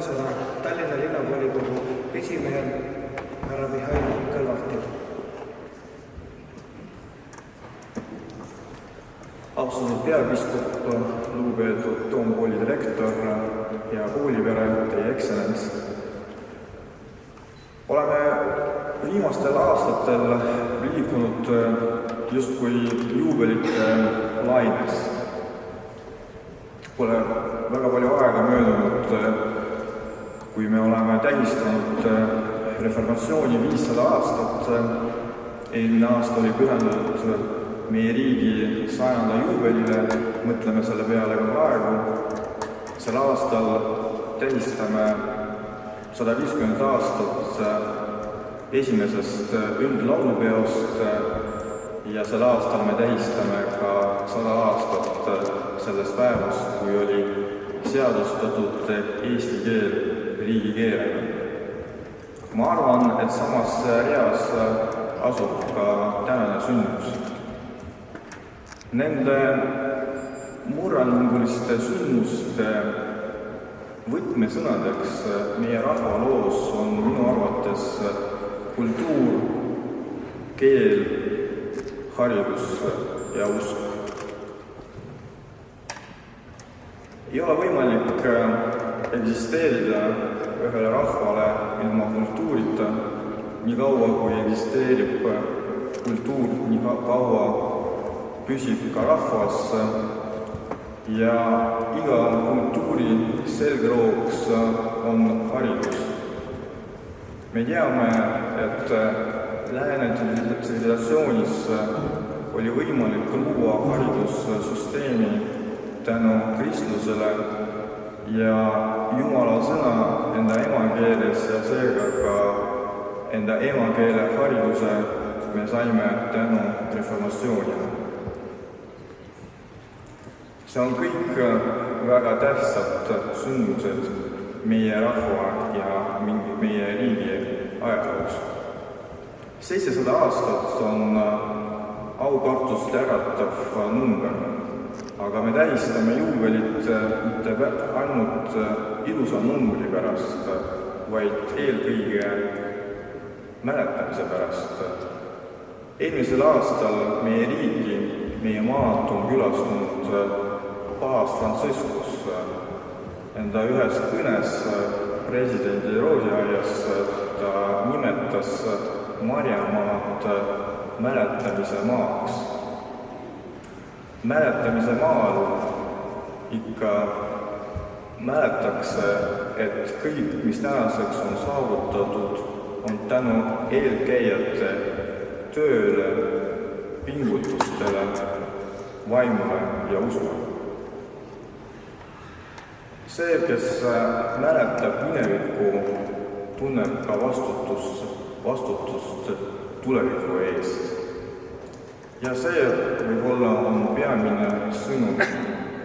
sõna Tallinna linnavolikogu esimehel härra Mihhail Kõlvartil. Austatud peapiskop, lugupeetud Toomkooli direktor ja koolipere, teie ekstsellents. Oleme viimastel aastatel liikunud justkui juubelite laines. Pole väga palju aega möödunud, kui me oleme tähistanud reformatsiooni 500 aastat. Eelmine aasta oli pühendatud meie riigi 100. juubelile, mõtleme selle peale ka praegu. Sel aastal tähistame 150 aastat esimesest üldlaulupeost ja sel aastal me tähistame ka 100 aastat sellest päevast, kui oli seadustatud eesti keel riigikeelena. Ma arvan, et samas reas asub ka tänane sündmus. Nende murranguliste sündmuste võtmesõnadeks meie rahvaloos on minu arvates kultuur, keel, haridus ja usk. Ei ole võimalik eksisteerida ühele rahvale ilma kultuurita, nii kaua kui eksisteerib kultuur, nii kaua püsib ka rahvas ja iga kultuuri selgrooks on haridus. Me teame, et lääne tsivilisatsioonis oli võimalik luua haridussüsteemi tänu kristlusele ja Jumala sõna enda emakeeles ja seega ka enda emakeele hariduse me saime tänu reformatsioonile. See on kõik väga tähtsad sündmused meie rahva ja meie riigi ajaloos. 700 aastat on aukartust äratav number, aga me tähistame juubelit mitte ainult ilusa numbri pärast, vaid eelkõige mäletamise pärast. Eelmisel aastal meie riigi, meie maad on külastunud Paavst Franciscus. Enda ühes kõnes presidendi roosiaias ta nimetas Marjamaad mäletamise maaks. Mäletamise maal ikka mäletakse, et kõik, mis tänaseks on saavutatud, on tänu eelkäijate tööle, pingutustele, vaimule ja usule. See, kes mäletab minevikku, tunneb ka vastutust tuleviku eest. Ja see võib-olla on peamine sõnum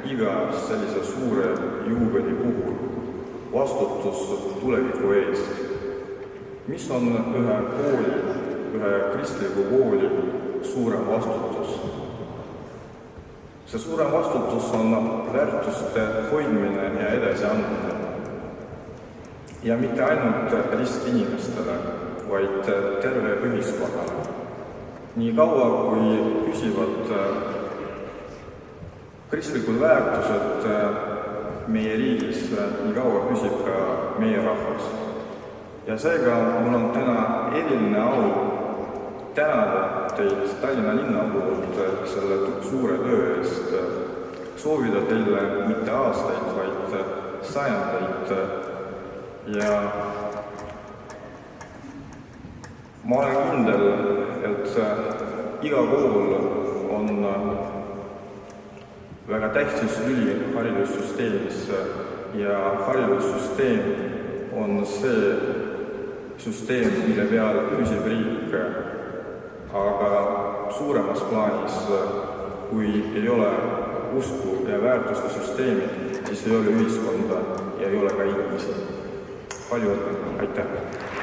iga sellise suure juubeli puhul, vastutus tuleviku eest. Mis on ühe kooli, ühe kristliku kooli suurem vastutus? See suurem vastutus on väärtuste hoidmine ja edasiandmine. Ja mitte ainult ristinimestele, vaid terve ühiskonnale. Nii kaua, kui püsivad kristlikud väärtused meie riigis, nii kaua püsib ka meie rahvas. Ja seega mul on täna eriline au tänada teid Tallinna linna poolt selle suure töö eest, soovida teile mitte aastaid, vaid sajandeid ja ma olen kindel, et iga kool on väga tähtis lüli haridussüsteemis ja haridussüsteem on see süsteem, mille peal püsib riik. Aga suuremas plaanis, kui ei ole usku ja väärtuste süsteemi, siis ei ole ühiskonda ja ei ole ka inimesi. Palju õnne, aitäh!